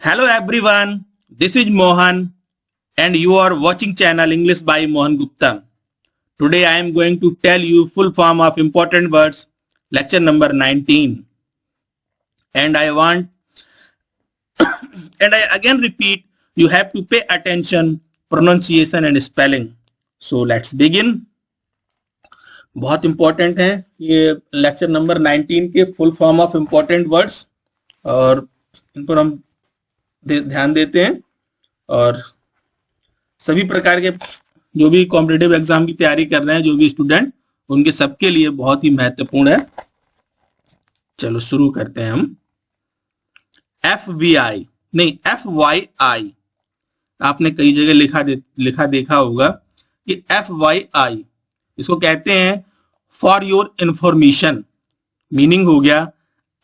Hello everyone, this is Mohan and you are watching channel English by Mohan Gupta. Today I am going to tell you full form of important words, lecture number 19. And I again repeat, you have to pay attention, pronunciation and spelling. So let's begin. बहुत important है ये lecture number 19 के full form of important words और इन पर हम ध्यान देते हैं और सभी प्रकार के जो भी कॉम्पिटिटिव एग्जाम की तैयारी कर रहे हैं जो भी स्टूडेंट उनके सबके लिए बहुत ही महत्वपूर्ण है। चलो शुरू करते हैं हम। FVI नहीं FYI आपने कई जगह लिखा देखा होगा कि FYI इसको कहते हैं फॉर योर इंफॉर्मेशन। मीनिंग हो गया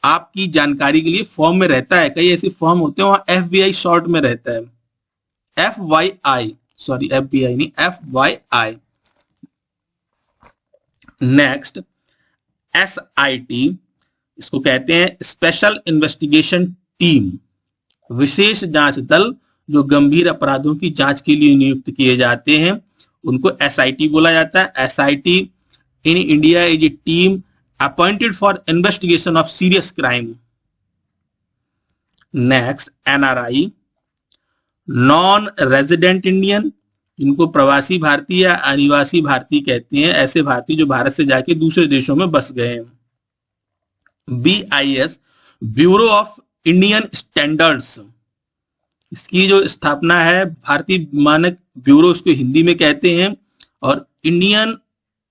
आपकी जानकारी के लिए फॉर्म में रहता है, कई ऐसे फॉर्म होते हैं वहां FBI शॉर्ट में रहता है। FYI सॉरी FBI नहीं FYI। नेक्स्ट SIT इसको कहते हैं स्पेशल इन्वेस्टिगेशन टीम, विशेष जांच दल जो गंभीर अपराधों की जांच के लिए नियुक्त किए जाते हैं उनको SIT बोला जाता है। SIT in India is a team appointed for investigation of serious crime. Next NRI non resident Indian, इनको प्रवासी भारतीय या अनिवासी भारतीय कहते हैं, ऐसे भारतीय जो भारत से जाके दूसरे देशों में बस गए हैं। BIS bureau of Indian standards, इसकी जो स्थापना है भारतीय मानक ब्यूरो इसको हिंदी में कहते हैं और इंडियन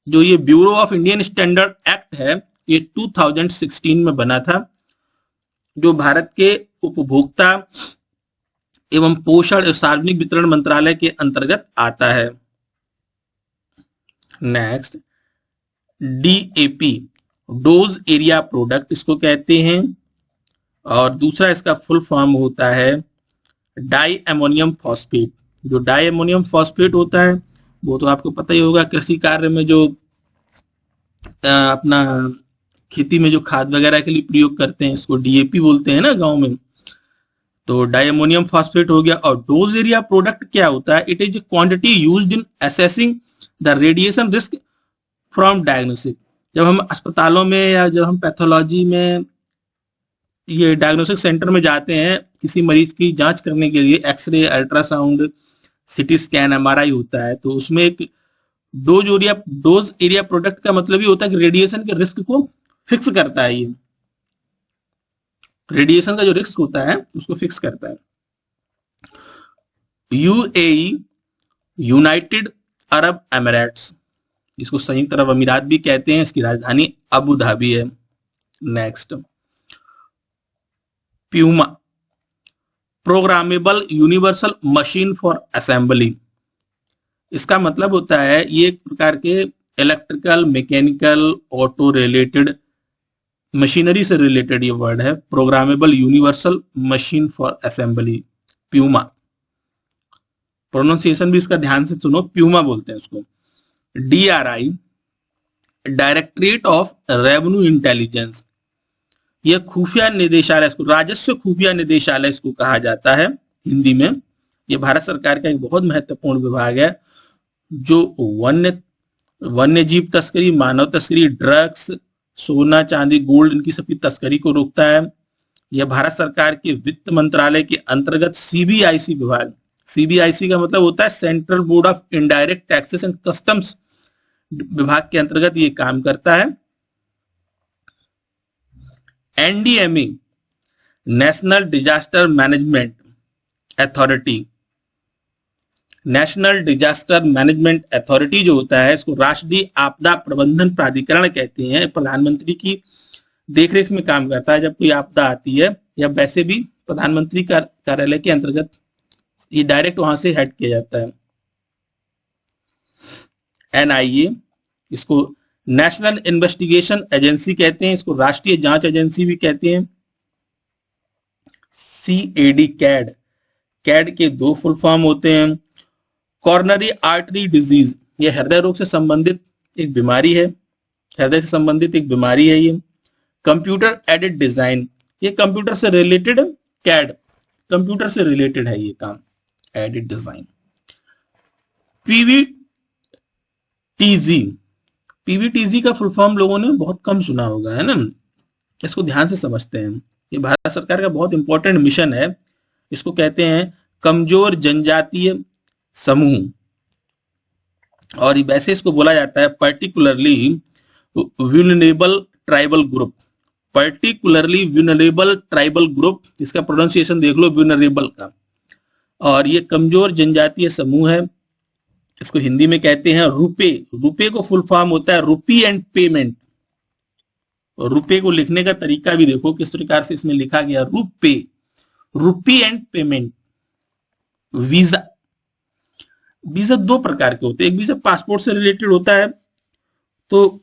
जो ये bureau of Indian standard act है ये 2016 में बना था जो भारत के उपभोक्ता एवं पोषण और सार्वजनिक वितरण मंत्रालय के अंतर्गत आता है। Next DAP dose area product इसको कहते हैं और दूसरा इसका फुल फॉर्म होता है डाई अमोनियम फॉस्फेट। जो डाई अमोनियम फॉस्फेट होता है वो तो आपको पता ही होगा, कृषि कार्य में जो अपना खेती में जो खाद वगैरह के लिए प्रयोग करते हैं इसको DAP बोलते हैं ना गांव में। तो डाई अमोनियम फॉस्फेट हो गया। और डोज एरिया प्रोडक्ट क्या होता है? It is quantity used in assessing the radiation risk from diagnosis. जब हम अस्पतालों में या जब हम पैथोलॉजी में ये डायग्नोस्टिक सेंटर में जाते हैं किसी मरीज की जांच करने के लिए, x-ray, ultrasound, CT scan, MRI होता है, तो उसमें एक डोज एरिया प्रोडक्ट का मतलब ये होता है कि रेडिएशन के रिस्क को फिक्स करता है। ये रेडिएशन का जो रिस्क होता है उसको फिक्स करता है। UAE यूनाइटेड अरब एमिरेट्स, इसको संयुक्त अरब अमीरात भी कहते हैं, इसकी राजधानी अबू धाबी है। Next Puma programmable universal machine for assembly, इसका मतलब होता है ये एक प्रकार के electrical, mechanical, auto related machinery से रिलेटेड ये वर्ड है, programmable universal machine for assembly Puma. Pronunciation भी इसका ध्यान से सुनो, प्यूमा बोलते हैं उसको। DRI directorate of revenue intelligence, यह खुफिया निदेशालय, इसको राजस्व खुफिया निदेशालय इसको कहा जाता है हिंदी में। यह भारत सरकार का एक बहुत महत्वपूर्ण विभाग है जो वन्य जीव तस्करी, मानव तस्करी, ड्रग्स, सोना चांदी, गोल्ड, इनकी सबकी तस्करी को रोकता है। यह भारत सरकार के वित्त मंत्रालय के अंतर्गत CBIC विभाग, CBIC का मतलब होता है central board of indirect taxes and customs विभाग के अंतर्गत ये काम करता है। NDMA national disaster management authority, national disaster management authority जो होता है इसको राष्ट्रीय आपदा प्रबंधन प्राधिकरण कहते हैं। प्रधानमंत्री की देखरेख में काम करता है जब कोई आपदा आती है, या वैसे भी प्रधानमंत्री कार्यालय के अंतर्गत ये डायरेक्ट वहां से हेड किया जाता है। NIA इसको नेशनल इन्वेस्टिगेशन एजेंसी कहते हैं, इसको राष्ट्रीय जांच एजेंसी भी कहते हैं। CAD के दो फुल फॉर्म होते हैं। कॉर्नरी आर्टरी डिजीज, ये हृदय रोग से संबंधित एक बीमारी है, हृदय से संबंधित एक बीमारी है ये। कंप्यूटर एडेड डिजाइन, ये कंप्यूटर से रिलेटेड कंप्यूटर से रिलेटेड है ये काम, एडिट डिजाइन। पीवीटीजी, पीवीटीजी का फुल फॉर्म लोगों ने बहुत कम सुना होगा, है ना, इसको ध्यान से समझते हैं। ये भारत सरकार का बहुत इंपॉर्टेंट मिशन है। इसको कहते हैं कमजोर जनजातीय समूह, और वैसे इसको बोला जाता है particularly vulnerable tribal group, particularly vulnerable tribal group, इसका प्रोनाउंसिएशन देख लो वल्नरेबल का। और ये कमजोर जनजातीय समूह है, इसको हिंदी में कहते हैं रुपे। रुपे को फुल फॉर्म होता है रुपी एंड पेमेंट। और रुपे को लिखने का तरीका भी देखो किस प्रकार से इसमें लिखा गया, RuPay, rupee and payment. Visa, visa दो प्रकार के होते हैं, एक वीजा पासपोर्ट से रिलेटेड होता है, तो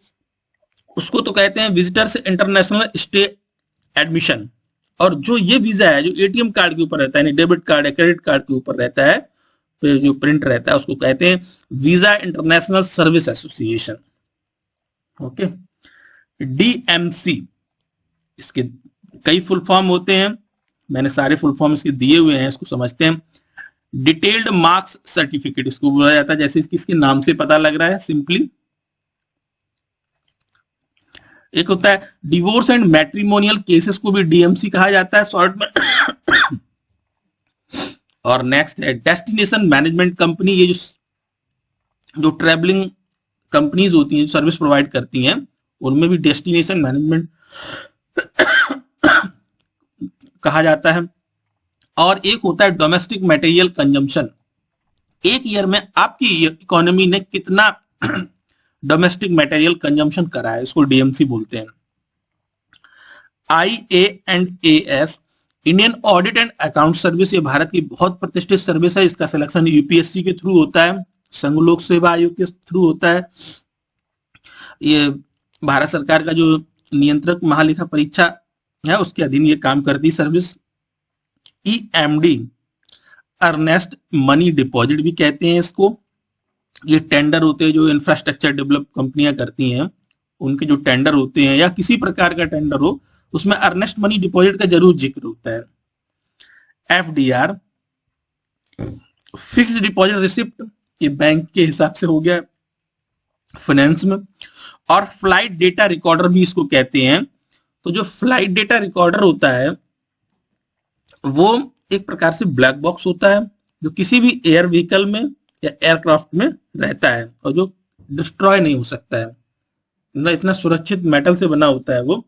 उसको तो कहते हैं विजिटर्स इंटरनेशनल स्टे एडमिशन, और जो ये वीजा है जो एटीएम कार्ड के ऊपर रहता है, डेबिट कार्ड या क्रेडिट कार्ड के ऊपर रहता है, फिर जो प्रिंट रहता है, उसको कहते हैं visa international service association. Okay, DMC, इसके कई फुल फॉर्म होते हैं, मैंने सारे फुल फॉर्म इसके दिए हुए हैं, इसको समझते हैं। डिटेल्ड मार्क्स सर्टिफिकेट, इसको बोला जाता है, जैसे इसके नाम से पता लग रहा है सिंपली। एक होता है डिवोर्स एंड मैट्रिमोनियल केसेस को भी डीएमसी कहा जाता है शॉर्ट में। और नेक्स्ट है डेस्टिनेशन मैनेजमेंट कंपनी, ये जो ट्रैवलिंग कंपनीज होती हैं, सर्विस प्रोवाइड करती हैं, उनमें भी डेस्टिनेशन मैनेजमेंट कहा जाता है। और एक होता है डोमेस्टिक मटेरियल कंजम्पशन, एक ईयर में आपकी इकोनॉमी ने कितना डोमेस्टिक मटेरियल कंजम्पशन करा है, इसको डीएमसी बोलते हैं। IAS, Indian audit and account service, ये भारत की बहुत प्रतिष्ठित सर्विस है, इसका सिलेक्शन यूपीएससी के थ्रू होता है, संघ लोक सेवा आयोग के थ्रू होता है। ये भारत सरकार का जो नियंत्रक महालेखा परीक्षा है उसके अधीन ये काम करती service. EMD, earnest money deposit भी कहते हैं इसको, ये टेंडर होते हैं जो इंफ्रास्ट्रक्चर डेवलप कंपनियां करती हैं, उनके जो टेंडर होते हैं या किसी प्रकार का टेंडर हो, उसमें अर्नेस्ट मनी डिपॉजिट का जरूर जिक्र होता है। FDR, फिक्स्ड डिपॉजिट रिसिप्ट, ये बैंक के हिसाब से हो गया फाइनेंस में। और फ्लाइट डेटा रिकॉर्डर भी इसको कहते हैं। तो जो फ्लाइट डेटा रिकॉर्डर होता है वो एक प्रकार से ब्लैक बॉक्स होता है, जो किसी भी एयर व्हीकल में या एयरक्राफ्ट में रहता है और जो डिस्ट्रॉय नहीं हो सकता है, इतना सुरक्षित मेटल से बना होता है वो,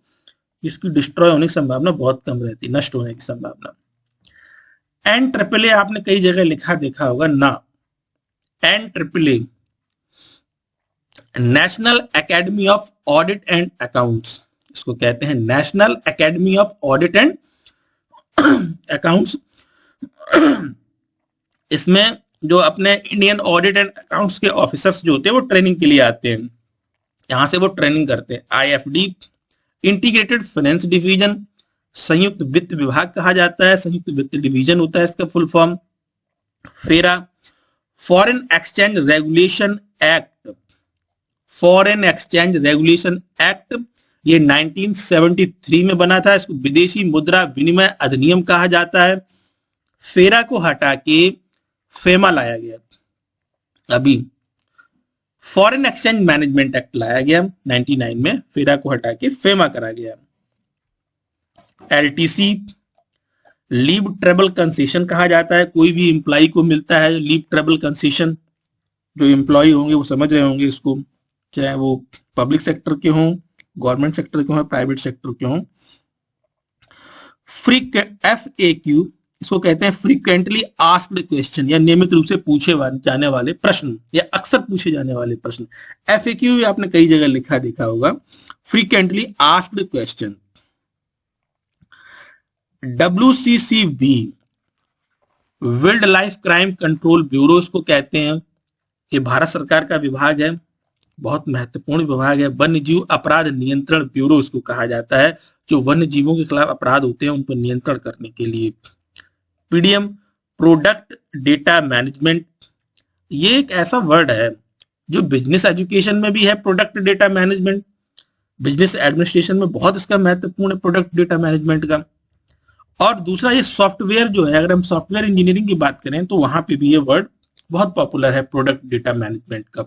इसकी डिस्ट्रॉय होने की संभावना बहुत कम रहती है, नष्ट होने की संभावना। NAAA आपने कई जगह लिखा देखा होगा ना, NAAA, national academy of audit and accounts, इसको कहते हैं national academy of audit and accounts. इसमें जो अपने इंडियन ऑडिट एंड अकाउंट्स के ऑफिसर्स जो होते हैं वो ट्रेनिंग के लिए आते हैं, यहां से वो ट्रेनिंग करते हैं। IFD, इंटीग्रेटेड फाइनेंस डिवीजन, संयुक्त वित्त विभाग कहा जाता है, संयुक्त वित्त डिवीजन होता है इसका full form. FERA, foreign exchange regulation act, foreign exchange regulation act, ये 1973 में बना था, इसको विदेशी मुद्रा विनिमय अधिनियम कहा जाता है। FERA को हटा के FEMA लाया गया, अभी फॉरेन एक्सचेंज मैनेजमेंट एक्ट लाया गया 99 में, FERA को हटा के FEMA करा गया। LTC, लीव ट्रेवल कंसेशन कहा जाता है, कोई भी एम्प्लॉय को मिलता है लीव ट्रेवल कंसेशन, जो एम्प्लॉय होंगे वो समझ रहे होंगे इसको, चाहे वो पब्लिक सेक्टर के हों, गवर्नमेंट सेक्टर के हों, प्राइवेट सेक्टर के हों। FAQ, इसको कहते हैं फ्रीक्वेंटली आस्क्ड क्वेश्चन, या नियमित रूप से पूछे जाने वाले प्रश्न या अक्सर पूछे जाने वाले प्रश्न। FAQ आपने कई जगह लिखा देखा होगा, frequently asked question. WCCB, wild life crime control bureau इसको कहते हैं, ये भारत सरकार का विभाग है, बहुत महत्वपूर्ण विभाग है। वन्य जीव अपराध नियंत्रण ब्यूरो इसको कहा जाता है, जो वन्य जीवों के खिलाफ अपराध होते हैं उन पर नियंत्रण करने के लिए। PDM, प्रोडक्ट डेटा मैनेजमेंट, ये एक ऐसा वर्ड है जो बिजनेस एजुकेशन में भी है, product data management, business administration में बहुत इसका महत्वपूर्ण है प्रोडक्ट डेटा मैनेजमेंट का। और दूसरा ये सॉफ्टवेयर जो है, अगर हम सॉफ्टवेयर इंजीनियरिंग की बात करें तो वहां पे भी ये वर्ड बहुत पॉपुलर है, प्रोडक्ट डेटा मैनेजमेंट का।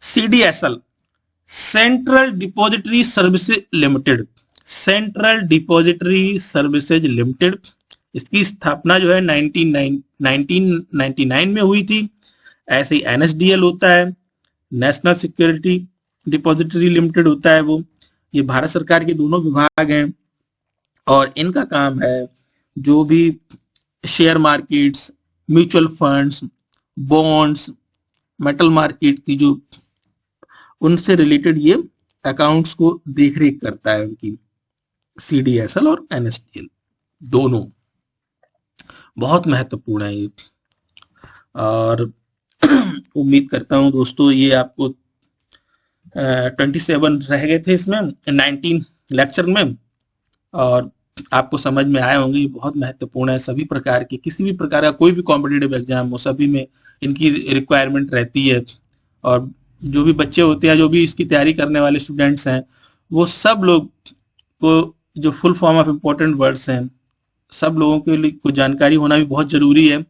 CDSL, central depository services limited, central depository services limited, इसकी स्थापना जो है 1999 में हुई थी। ऐसे ही NSDL होता है, नेशनल सिक्योरिटी डिपॉजिटरी लिमिटेड होता है वो। ये भारत सरकार के दोनों विभाग हैं और इनका काम है जो भी share markets, mutual funds, bonds, metal market की जो उनसे रिलेटेड ये अकाउंट्स को देखरेख करता है उनकी। CDSL और NSDL दोनों बहुत महत्वपूर्ण है ये। और उम्मीद करता हूं दोस्तों ये आपको 27 रह गए थे इसमें 19 लेक्चर में, और आपको समझ में आए होंगे। ये बहुत महत्वपूर्ण है, सभी प्रकार के, किसी भी प्रकार का कोई भी कॉम्पिटिटिव एग्जाम हो सभी में इनकी रिक्वायरमेंट रहती है। और जो भी बच्चे होते हैं, जो भी इसकी तैयारी करने वाले स्टूडेंट्स हैं, वो सब लोग को जो full form of important words हैं, सब लोगों के लिए को जानकारी होना भी बहुत जरूरी है।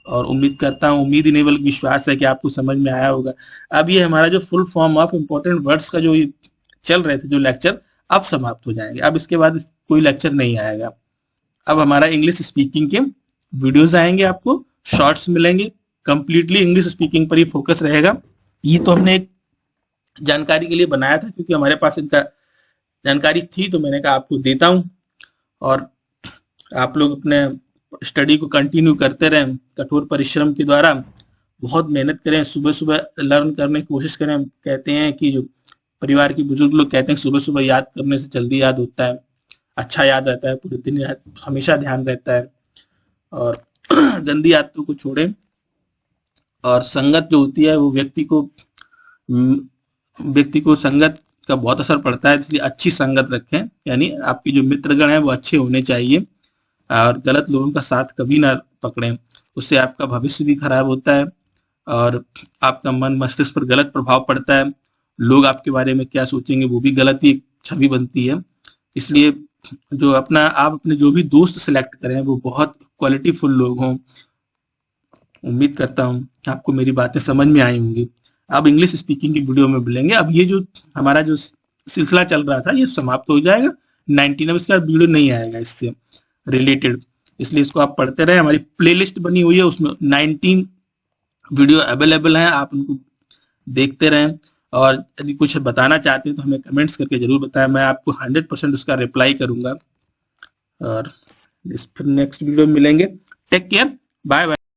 और उम्मीद करता हूँ, उम्मीद ही नहीं बल्कि विश्वास है कि आपको समझ में आया होगा। अब ये हमारा जो full form of important words का जो ये चल रहे थे जो लेक्चर, अब समाप्त हो जाएंगे। अब इसके बाद कोई लेक्चर नहीं आएगा। अब हमारा इंग्लिश स्पीकिंग के वीडियोस आएंगे, आपको शॉर्ट्स मिलेंगे, कंप्लीटली इंग्लिश स्पीकिंग पर ही फोकस रहेगा। ये तो हमने एक जानकारी के लिए बनाया था क्योंकि हमारे पास इनका जानकारी थी, तो मैंने कहा आपको देता हूं। और आप लोग अपने स्टडी को कंटिन्यू करते रहें, कठोर परिश्रम के द्वारा बहुत मेहनत करें, सुबह सुबह लर्न करने की कोशिश करें। कहते हैं कि जो परिवार के बुजुर्ग लोग कहते हैं सुबह सुबह याद करने से जल्दी याद होता है, अच्छा याद रहता है, पूरे दिन याद हमेशा ध्यान रहता है। और गंदी आदतों को छोड़ें। और संगत जो होती है वो व्यक्ति को संगत का बहुत असर पड़ता है, इसलिए अच्छी संगत रखें, यानी आपकी जो मित्रगण है वो अच्छे होने चाहिए। और गलत लोगों का साथ कभी ना पकड़ें, उससे आपका भविष्य भी खराब होता है और आपका मन मस्तिष्क पर गलत प्रभाव पड़ता है। लोग आपके बारे में क्या सोचेंगे वो भी गलत ही छवि बनती है। इसलिए जो आप अपने जो भी दोस्त सिलेक्ट करें वो बहुत क्वालिटीफुल लोग हों। उम्मीद करता हूँ आपको मेरी बातें समझ में आई होंगी। अब इंग्लिश स्पीकिंग की वीडियो में मिलेंगे। अब ये जो हमारा जो सिलसिला चल रहा था ये समाप्त हो जाएगा 19, अब इसका वीडियो नहीं आएगा इससे रिलेटेड, इसलिए इसको आप पढ़ते रहे। हमारी प्लेलिस्ट बनी हुई है, उसमें 19 वीडियो अवेलेबल हैं, आप उनको देखते रहें। और यदि कुछ बताना चाहते हैं तो हमें कमेंट्स करके जरूर बताएं, मैं आपको 100% उसका रिप्लाई करूंगा। और इस फिर नेक्स्ट वीडियो में मिलेंगे। Take care, bye bye.